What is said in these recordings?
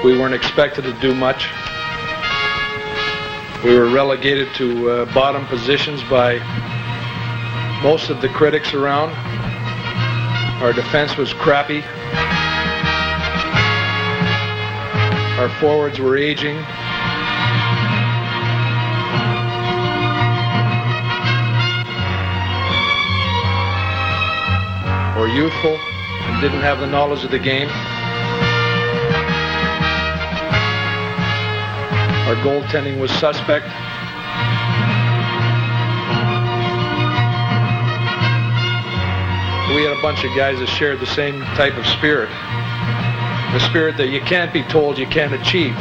We weren't expected to do much. We were relegated to bottom positions by most of the critics around. Our defense was crappy. Our forwards were aging. Or youthful and didn't have the knowledge of the game. Our goaltending was suspect. We had a bunch of guys that shared the same type of spirit. The spirit that you can't be told you can't achieve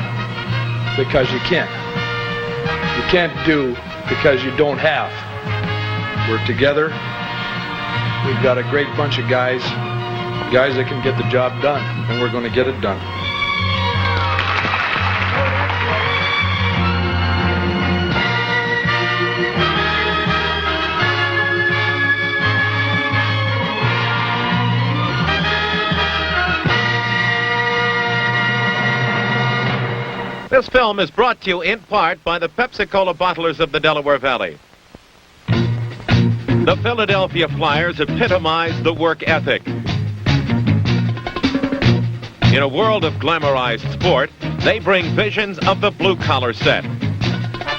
because you can't. You can't do because you don't have. We're together. We've got a great bunch of guys that can get the job done, and we're going to get it done. This film is brought to you in part by the Pepsi-Cola bottlers of the Delaware Valley. The Philadelphia Flyers epitomize the work ethic. In a world of glamorized sport, they bring visions of the blue-collar set.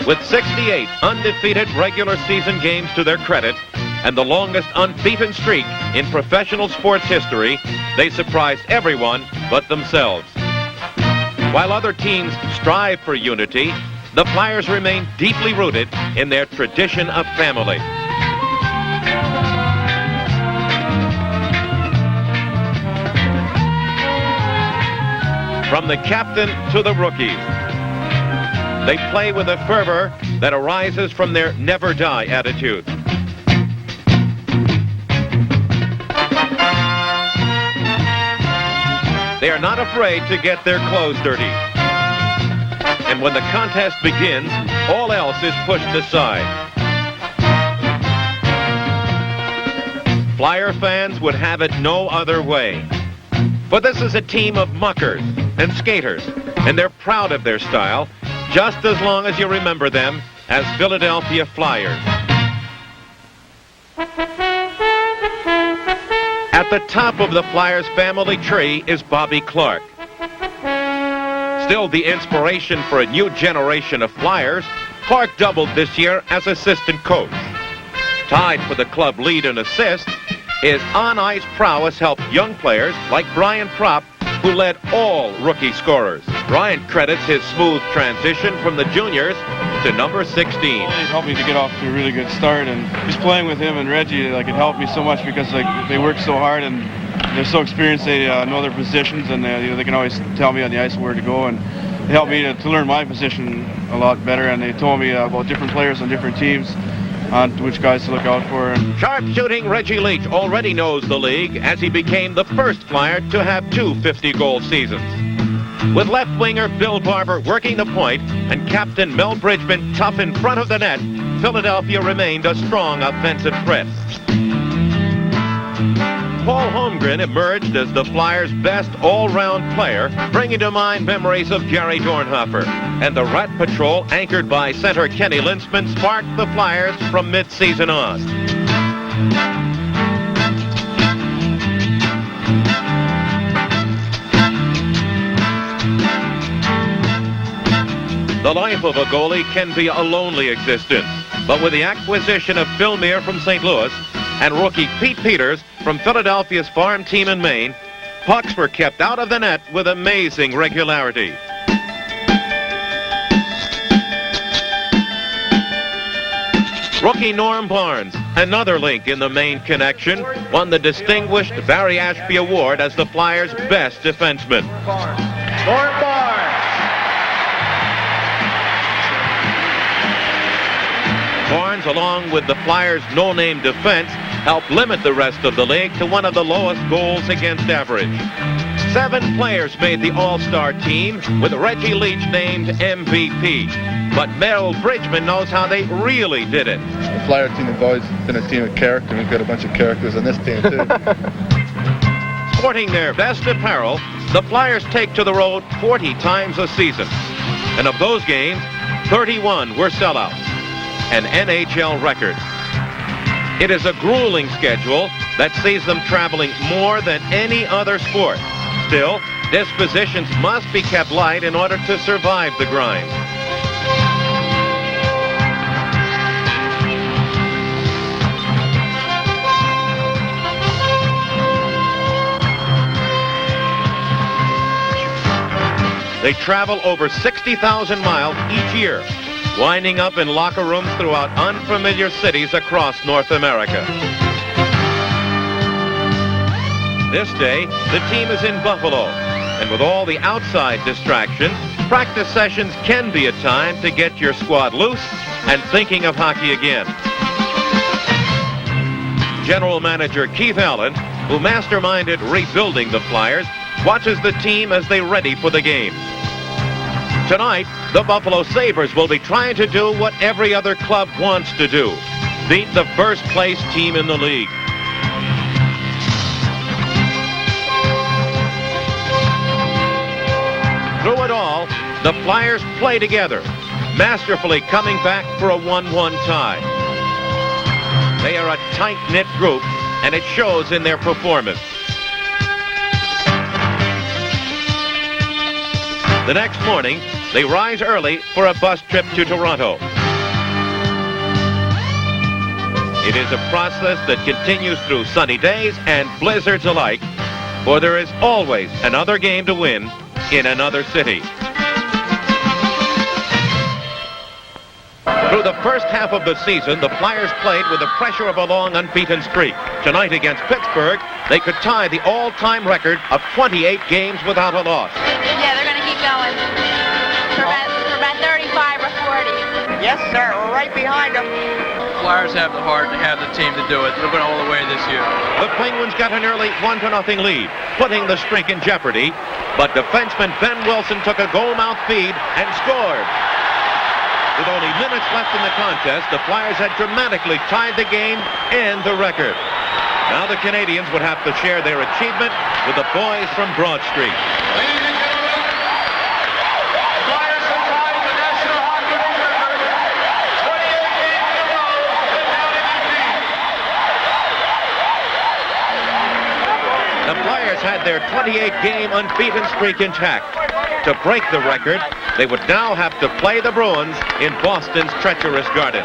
With 68 undefeated regular season games to their credit and the longest unbeaten streak in professional sports history, they surprised everyone but themselves. While other teams strive for unity, the Flyers remain deeply rooted in their tradition of family. From the captain to the rookies, they play with a fervor that arises from their never-die attitude. They are not afraid to get their clothes dirty. And when the contest begins, all else is pushed aside. Flyer fans would have it no other way. For this is a team of muckers and skaters, and they're proud of their style, just as long as you remember them as Philadelphia Flyers. At the top of the Flyers family tree is Bobby Clark. Still the inspiration for a new generation of Flyers, Clark doubled this year as assistant coach. Tied for the club lead in assists, his on-ice prowess helped young players like Brian Propp, who led all rookie scorers. Brian credits his smooth transition from the juniors to number 16. He helped me to get off to a really good start, and just playing with him and Reggie, like, it helped me so much because they work so hard and they're so experienced. They know their positions, and they can always tell me on the ice where to go, and it helped me to learn my position a lot better. And they told me about different players on different teams, on which guys to look out for. Sharp-shooting Reggie Leach already knows the league as he became the first Flyer to have 2 50-goal seasons. With left winger Bill Barber working the point and captain Mel Bridgman tough in front of the net, Philadelphia remained a strong offensive threat. Paul Holmgren emerged as the Flyers' best all-round player, bringing to mind memories of Jerry Dornhofer. And the Rat Patrol, anchored by center Kenny Linsman, sparked the Flyers from mid-season on. The life of a goalie can be a lonely existence, but with the acquisition of Phil Meir from St. Louis and rookie Pete Peters from Philadelphia's farm team in Maine, pucks were kept out of the net with amazing regularity. Rookie Norm Barnes, another link in the Maine connection, won the distinguished Barry Ashby Award as the Flyers' best defenseman. Norm Barnes. Barnes, along with the Flyers' no-name defense, helped limit the rest of the league to one of the lowest goals against average. 7 players made the All-Star team, with Reggie Leach named MVP. But Mel Bridgman knows how they really did it. The Flyer team has always been a team of character, and we've got a bunch of characters on this team, too. Sporting their best apparel, The Flyers take to the road 40 times a season. And of those games, 31 were sellouts, an NHL record. It is a grueling schedule that sees them traveling more than any other sport. Still, dispositions must be kept light in order to survive the grind. They travel over 60,000 miles each year, winding up in locker rooms throughout unfamiliar cities across North America. This day, the team is in Buffalo, and with all the outside distractions, practice sessions can be a time to get your squad loose and thinking of hockey again. General Manager Keith Allen, who masterminded rebuilding the Flyers, watches the team as they ready for the game. Tonight, the Buffalo Sabres will be trying to do what every other club wants to do: beat the first-place team in the league. Through it all, the Flyers play together, masterfully coming back for a 1-1 tie. They are a tight-knit group, and it shows in their performance. The next morning, they rise early for a bus trip to Toronto. It is a process that continues through sunny days and blizzards alike, for there is always another game to win in another city. Through the first half of the season, the Flyers played with the pressure of a long unbeaten streak. Tonight against Pittsburgh, they could tie the all-time record of 28 games without a loss. Yeah, they're going to keep going for about 35 or 40. Yes, sir. We're right behind them. Flyers have the heart, they have the team to do it. They're going all the way this year. The Penguins got an early 1-0 lead, putting the streak in jeopardy. But defenseman Ben Wilson took a goal-mouth feed and scored. With only minutes left in the contest, the Flyers had dramatically tied the game and the record. Now the Canadians would have to share their achievement with the boys from Broad Street. The Flyers had their 28-game unbeaten streak intact. To break the record, they would now have to play the Bruins in Boston's treacherous garden.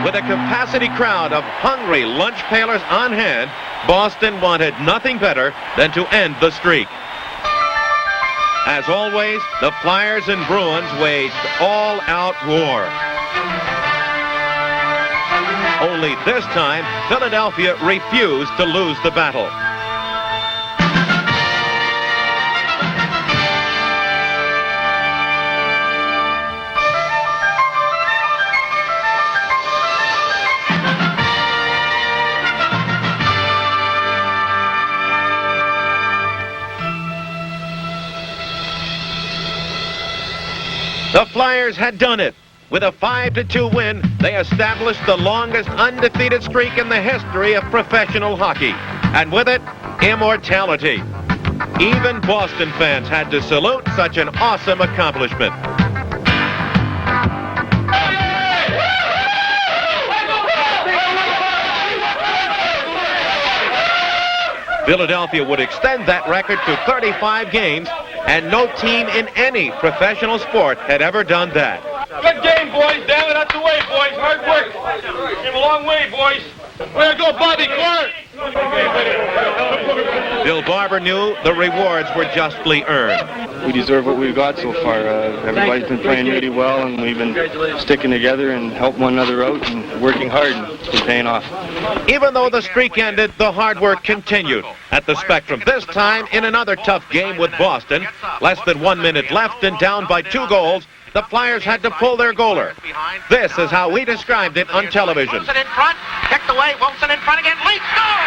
With a capacity crowd of hungry lunch pailers on hand, Boston wanted nothing better than to end the streak. As always, the Flyers and Bruins waged all-out war. Only this time, Philadelphia refused to lose the battle. The Flyers had done it. With a 5-2 win, they established the longest undefeated streak in the history of professional hockey. And with it, immortality. Even Boston fans had to salute such an awesome accomplishment. Philadelphia would extend that record to 35 games, and no team in any professional sport had ever done that. Good game, boys. Damn it, that's the way, boys. Hard work. Came a long way, boys. Way to go, Bobby Clark. Bill Barber knew the rewards were justly earned. We deserve what we've got so far. Everybody's been playing really well, and we've been sticking together and helping one another out and working hard, and it's paying off. Even though the streak ended, the hard work continued at the Spectrum. This time in another tough game with Boston. Less than 1 minute left and down by 2 goals. The Flyers had to pull their goaler. This is how we described it on television. Wilson in front, kicked away, Wilson in front again, lead score!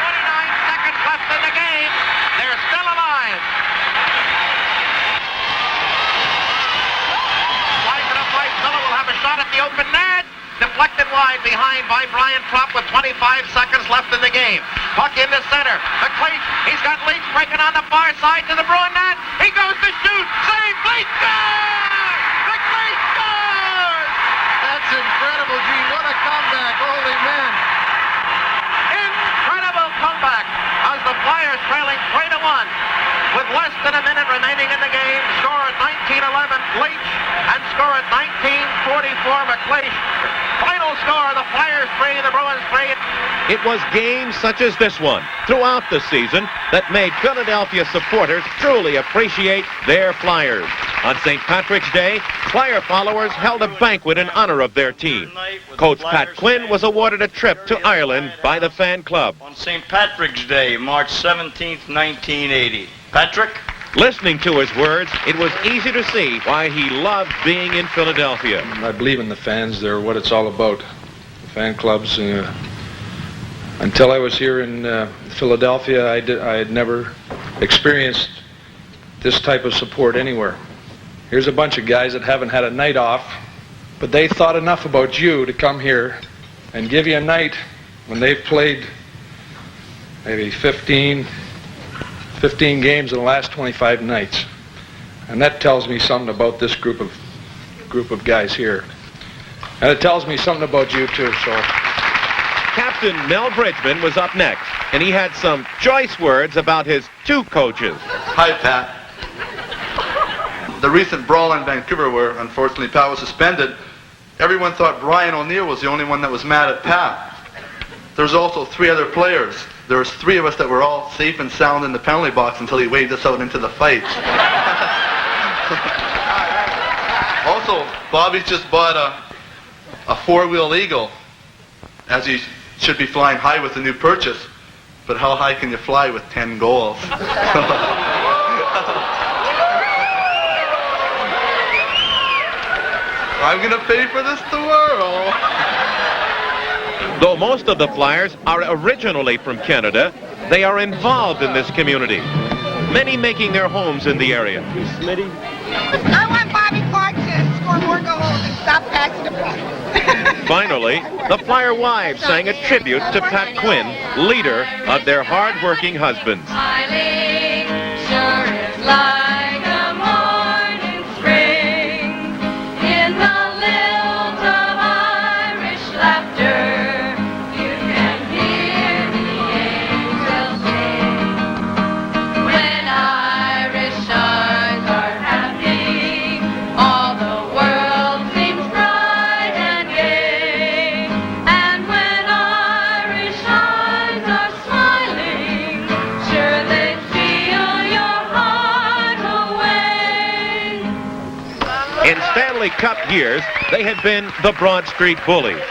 29 seconds left in the game. They're still alive. Slide to the right, Miller will have a shot at the open net. Deflected wide behind by Brian Tropp with 25 seconds left in the game. Puck into center. McLeish, he's got Leach breaking on the far side to the Bruin net. He goes to shoot. Save, Leach scores! McLeish scores! That's incredible, Gene. What a comeback. Holy man. Incredible comeback as the Flyers trailing 3-1 with less than a minute remaining in the game. Score at 19:11 Leach and score at 19:44 McLeish. Final score, the Flyers 3, the Bruins 3. It was games such as this one throughout the season that made Philadelphia supporters truly appreciate their Flyers. On St. Patrick's Day, Flyer followers held a banquet in honor of their team. Coach Pat Quinn was awarded a trip to Ireland by the fan club. On St. Patrick's Day, March 17th, 1980. Patrick? Listening to his words, it was easy to see why he loved being in Philadelphia. I believe in the fans. They're what it's all about. The fan clubs. Until I was here in Philadelphia, I had never experienced this type of support anywhere. Here's a bunch of guys that haven't had a night off, but they thought enough about you to come here and give you a night when they've played maybe 15 games in the last 25 nights. And that tells me something about this group of guys here. And it tells me something about you too, so. Captain Mel Bridgman was up next, and he had some choice words about his 2 coaches. Hi, Pat. The recent brawl in Vancouver, where unfortunately Pat was suspended, everyone thought Brian O'Neill was the only one that was mad at Pat. There's also 3 other players. There was 3 of us that were all safe and sound in the penalty box until he waved us out into the fight. Also, Bobby's just bought a 4-wheel Eagle, as he should be flying high with the new purchase. But how high can you fly with 10 goals? I'm going to pay for this tomorrow. Though most of the Flyers are originally from Canada, they are involved in this community, many making their homes in the area. I want Bobby Clark to score more goals and stop passing the puck. Finally, the Flyer wives sang a tribute to Pat Quinn, leader of their hard-working husbands. Smiling sure is like a morning spring in the lilt of Irish laughter. You can hear the angels sing when Irish eyes are happy. All the world seems bright and gay, and when Irish eyes are smiling, sure they feel your heart away. In Stanley Cup years, they had been the Broad Street Bullies.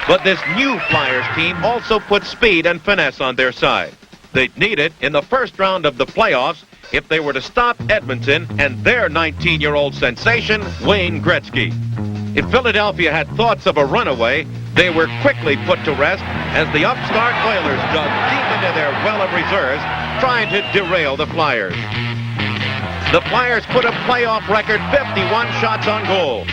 But this new Flyers team also put speed and finesse on their side. They'd need it in the first round of the playoffs if they were to stop Edmonton and their 19-year-old sensation, Wayne Gretzky. If Philadelphia had thoughts of a runaway, they were quickly put to rest as the upstart Oilers dug deep into their well of reserves, trying to derail the Flyers. The Flyers put a playoff record 51 shots on goal.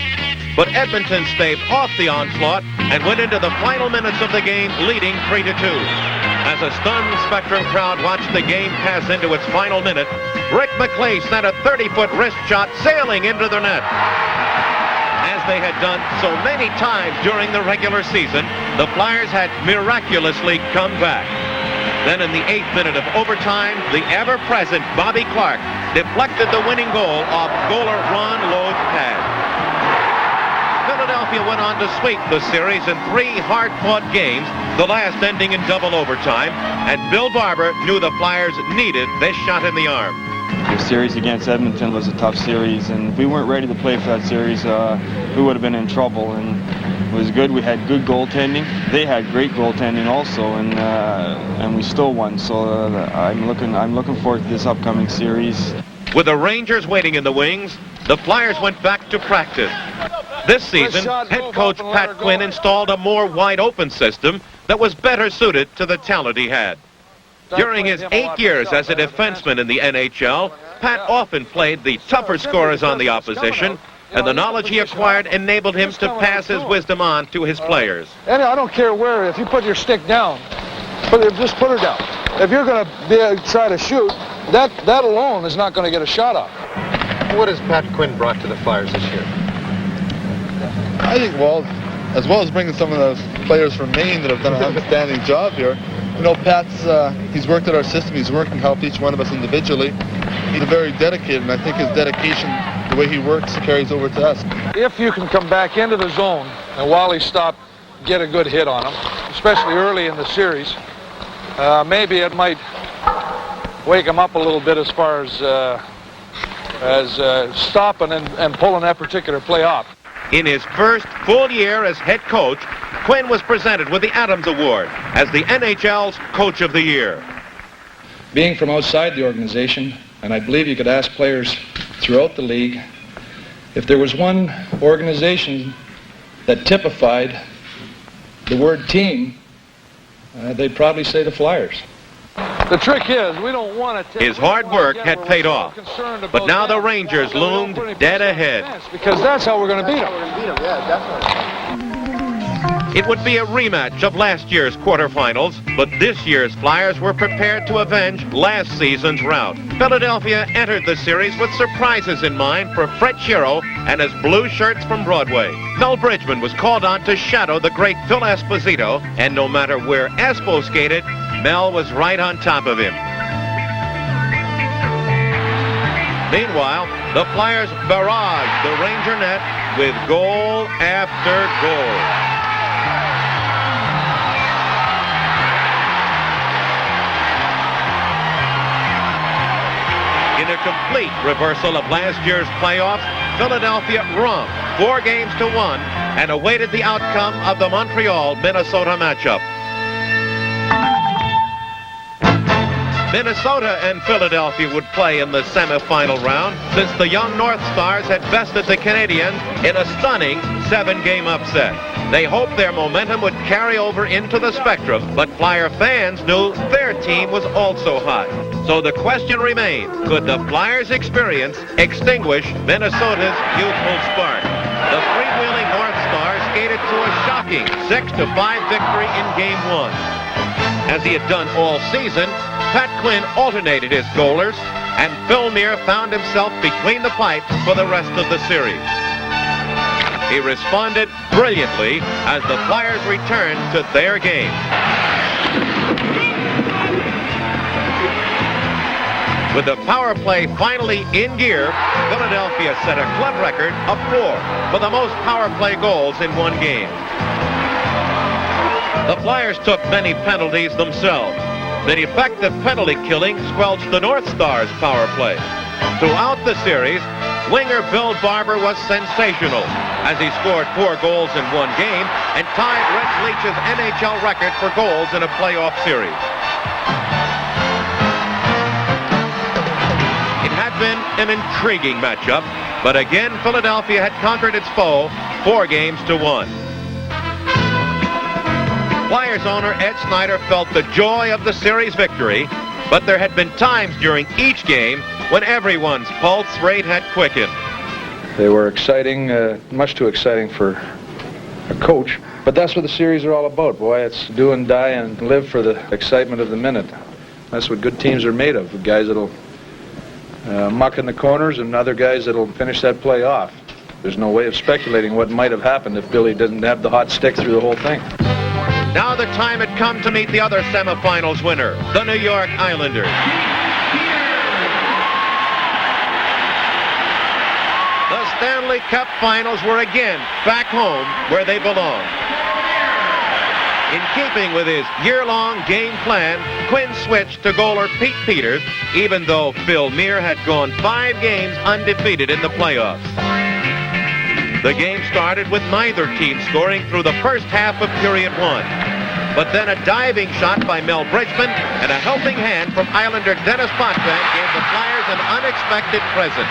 But Edmonton staved off the onslaught and went into the final minutes of the game leading 3-2. As a stunned Spectrum crowd watched the game pass into its final minute, Rick McLeish sent a 30-foot wrist shot sailing into the net. As they had done so many times during the regular season, the Flyers had miraculously come back. Then in the 8th minute of overtime, the ever-present Bobby Clark deflected the winning goal off goaler Ron Lowe's pad. Philadelphia Philadelphia went on to sweep the series in 3 hard-fought games, the last ending in double overtime, and Bill Barber knew the Flyers needed this shot in the arm. The series against Edmonton was a tough series, and if we weren't ready to play for that series, we would have been in trouble. And it was good. We had good goaltending. They had great goaltending also, and we still won. So I'm looking forward to this upcoming series. With the Rangers waiting in the wings, the Flyers went back to practice. This season, head coach Pat Quinn installed a more wide-open system that was better suited to the talent he had. During his 8 years as a defenseman in the NHL, Pat often played the tougher scorers on the opposition, and the knowledge he acquired enabled him to pass his wisdom on to his players. And I don't care where, if you put your stick down, just put her down. If you're going to try to shoot, that alone is not going to get a shot off. What has Pat Quinn brought to the Flyers this year? I think, as well as bringing some of those players from Maine that have done an outstanding job here, you know, Pat's, he's worked at our system. He's worked and helped each one of us individually. He's very dedicated, and I think his dedication, the way he works, carries over to us. If you can come back into the zone and while he stopped, get a good hit on him, especially early in the series, maybe it might wake him up a little bit as far as stopping and pulling that particular play off. In his first full year as head coach, Quinn was presented with the Adams Award as the NHL's Coach of the Year. Being from outside the organization, and I believe you could ask players throughout the league, if there was one organization that typified the word team, they'd probably say the Flyers. The trick is, we don't want to... His hard work had paid off, but now the Rangers loomed dead ahead. Because that's how we're going to beat them. Yeah, definitely. It would be a rematch of last year's quarterfinals, but this year's Flyers were prepared to avenge last season's rout. Philadelphia entered the series with surprises in mind for Fred Shero and his blue shirts from Broadway. Mel Bridgman was called on to shadow the great Phil Esposito, and no matter where Espo skated, Mel was right on top of him. Meanwhile, the Flyers barraged the Ranger net with goal after goal. In a complete reversal of last year's playoffs, Philadelphia romped 4-1 and awaited the outcome of the Montreal-Minnesota matchup. Minnesota and Philadelphia would play in the semifinal round since the young North Stars had bested the Canadiens in a stunning 7-game upset. They hoped their momentum would carry over into the Spectrum, but Flyer fans knew their team was also hot. So the question remained, could the Flyers' experience extinguish Minnesota's youthful spark? The freewheeling North Stars skated to a shocking 6-5 victory in Game 1. As he had done all season, Pat Quinn alternated his goalers, and Phil Neer found himself between the pipes for the rest of the series. He responded brilliantly as the Flyers returned to their game. With the power play finally in gear, Philadelphia set a club record of 4 for the most power play goals in one game. The Flyers took many penalties themselves. The effective penalty killing squelched the North Stars' power play. Throughout the series, winger Bill Barber was sensational as he scored 4 goals in one game and tied Red Leach's NHL record for goals in a playoff series. It had been an intriguing matchup, but again Philadelphia had conquered its foe 4-1. Flyers owner Ed Snyder felt the joy of the series victory, but there had been times during each game when everyone's pulse rate had quickened. They were exciting, much too exciting for a coach, but that's what the series are all about, boy. It's do and die and live for the excitement of the minute. That's what good teams are made of, guys that'll muck in the corners and other guys that'll finish that play off. There's no way of speculating what might have happened if Billy didn't have the hot stick through the whole thing. Now the time had come to meet the other semifinals winner, the New York Islanders. The Stanley Cup Finals were again back home where they belong. In keeping with his year-long game plan, Quinn switched to goaler Pete Peters, even though Phil Meir had gone 5 games undefeated in the playoffs. The game started with neither team scoring through the first half of period 1. But then a diving shot by Mel Bridgman and a helping hand from Islander Dennis Potvin gave the Flyers an unexpected present.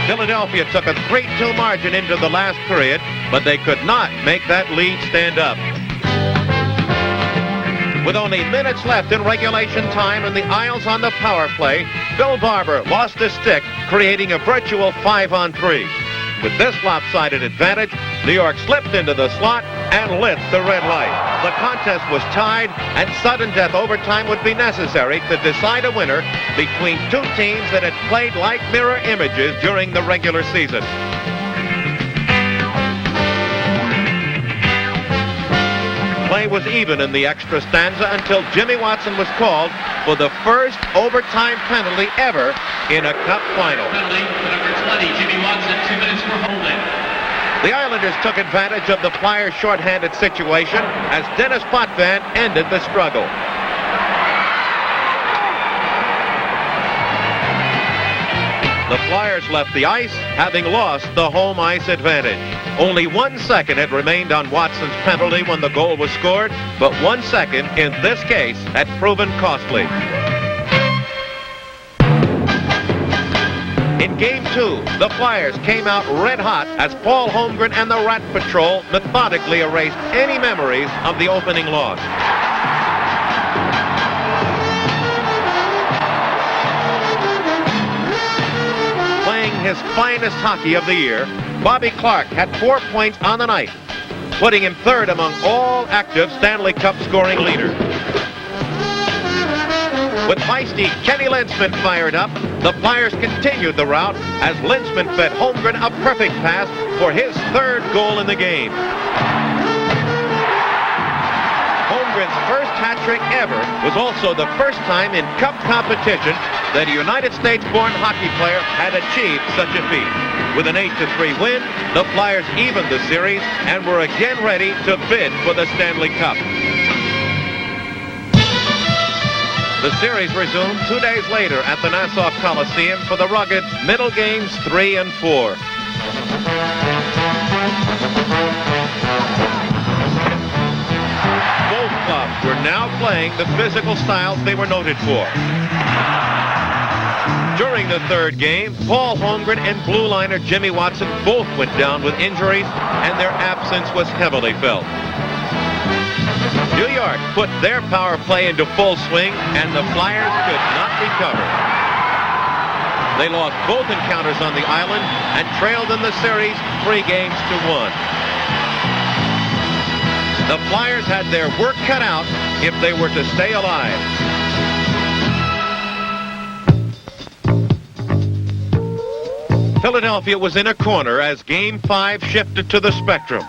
Philadelphia took a 3-2 margin into the last period, but they could not make that lead stand up. With only minutes left in regulation time and the Isles on the power play, Bill Barber lost his stick, creating a virtual 5-on-3. With this lopsided advantage, New York slipped into the slot and lit the red light. The contest was tied, and sudden death overtime would be necessary to decide a winner between two teams that had played like mirror images during the regular season. Play was even in the extra stanza until Jimmy Watson was called for the first overtime penalty ever in a Cup final. Penalty for number 20, Jimmy Watson, 2 minutes for holding. The Islanders took advantage of the Flyers' shorthanded situation as Dennis Potvin ended the struggle. The Flyers left the ice, having lost the home ice advantage. Only 1 second had remained on Watson's penalty when the goal was scored, but 1 second in this case had proven costly. In Game 2, the Flyers came out red hot as Paul Holmgren and the Rat Patrol methodically erased any memories of the opening loss. Playing his finest hockey of the year, Bobby Clark had 4 points on the night, putting him third among all active Stanley Cup scoring leaders. With feisty Kenny Linsman fired up, the Flyers continued the rout as Linsman fed Holmgren a perfect pass for his third goal in the game. Holmgren's first hat trick ever was also the first time in Cup competition that a United States-born hockey player had achieved such a feat. With an 8-3 win, the Flyers evened the series and were again ready to bid for the Stanley Cup. The series resumed 2 days later at the Nassau Coliseum for the rugged middle games 3 and 4. Both clubs were now playing the physical styles they were noted for. During the third game, Paul Holmgren and blue liner Jimmy Watson both went down with injuries, and their absence was heavily felt. New York put their power play into full swing, and the Flyers could not recover. They lost both encounters on the island and trailed in the series 3-1. The Flyers had their work cut out if they were to stay alive. Philadelphia was in a corner as Game 5 shifted to the Spectrum.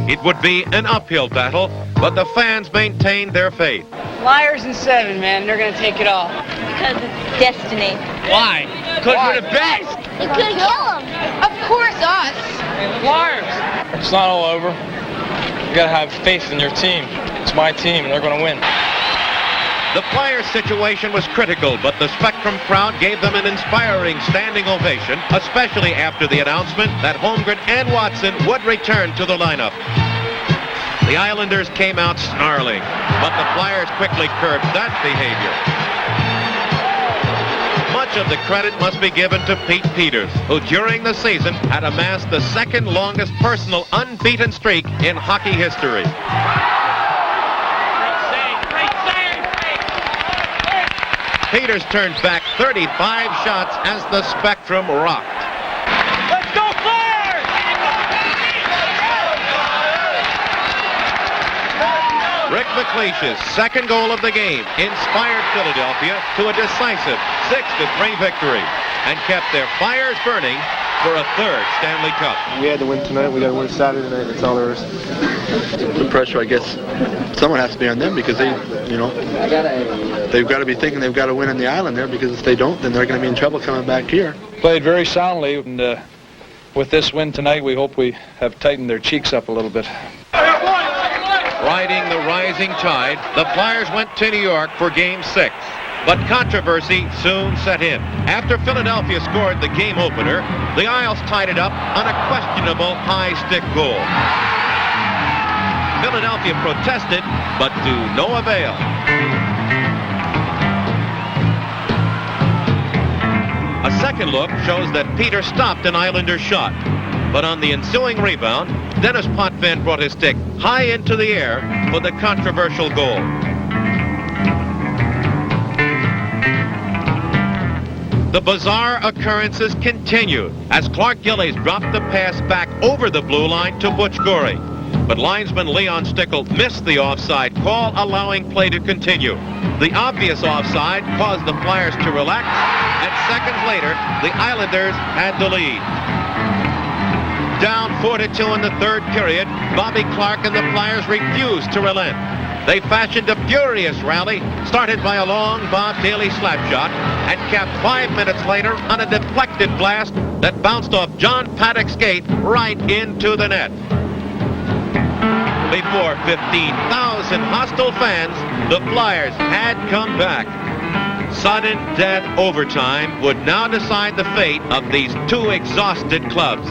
It would be an uphill battle, but the fans maintained their faith. Flyers in 7, man. They're going to take it all. Because it's destiny. Why? Because we're the best. You could kill them. Of course, us. Flyers. It's not all over. You got to have faith in your team. It's my team, and they're going to win. The Flyers' situation was critical, but the Spectrum crowd gave them an inspiring standing ovation, especially after the announcement that Holmgren and Watson would return to the lineup. The Islanders came out snarling, but the Flyers quickly curbed that behavior. Much of the credit must be given to Pete Peters, who during the season had amassed the second longest personal unbeaten streak in hockey history. Peters turned back 35 shots as the Spectrum rocked. Let's go, Flyers! Rick McLeish's second goal of the game inspired Philadelphia to a decisive 6-3 victory and kept their fires burning for a third Stanley Cup. We had to win tonight. We got to win Saturday night. That's all there is. The pressure, I guess, someone has to be on them because they've got to be thinking they've got to win on the island there, because if they don't, then they're going to be in trouble coming back here. Played very soundly, and with this win tonight, we hope we have tightened their cheeks up a little bit. Riding the rising tide, the Flyers went to New York for Game 6. But controversy soon set in. After Philadelphia scored the game opener, the Isles tied it up on a questionable high-stick goal. Philadelphia protested, but to no avail. A second look shows that Peter stopped an Islander shot. But on the ensuing rebound, Dennis Potvin brought his stick high into the air for the controversial goal. The bizarre occurrences continued as Clark Gillies dropped the pass back over the blue line to Butch Gorey. But linesman Leon Stickle missed the offside call, allowing play to continue. The obvious offside caused the Flyers to relax, and seconds later, the Islanders had the lead. Down 4-2 in the third period, Bobby Clark and the Flyers refused to relent. They fashioned a furious rally, started by a long Bob Daly slap shot, and capped 5 minutes later on a deflected blast that bounced off John Paddock's skate right into the net. Before 15,000 hostile fans, the Flyers had come back. Sudden death overtime would now decide the fate of these two exhausted clubs.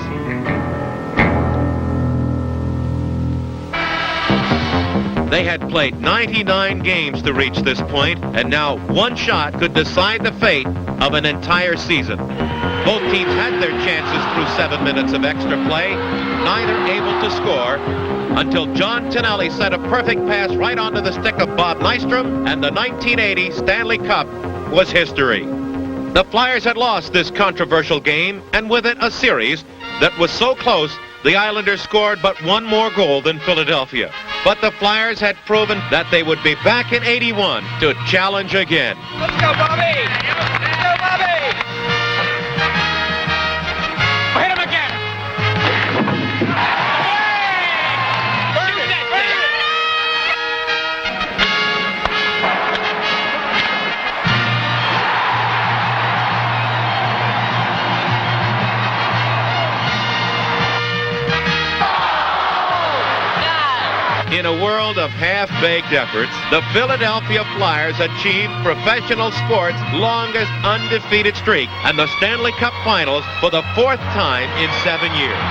They had played 99 games to reach this point, and now one shot could decide the fate of an entire season. Both teams had their chances through 7 minutes of extra play, neither able to score, until John Tonelli set a perfect pass right onto the stick of Bob Nystrom, and the 1980 Stanley Cup was history. The Flyers had lost this controversial game, and with it a series that was so close, the Islanders scored but one more goal than Philadelphia. But the Flyers had proven that they would be back in '81 to challenge again. Let's go, Bobby! Let's go, Bobby! Hit him again! Shoot that thing! In a world of half-baked efforts, the Philadelphia Flyers achieved professional sports' longest undefeated streak and the Stanley Cup Finals for the fourth time in 7 years,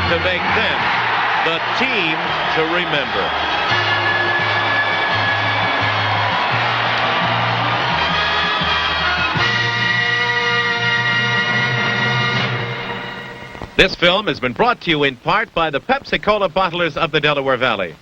to make them the team to remember. This film has been brought to you in part by the Pepsi-Cola bottlers of the Delaware Valley.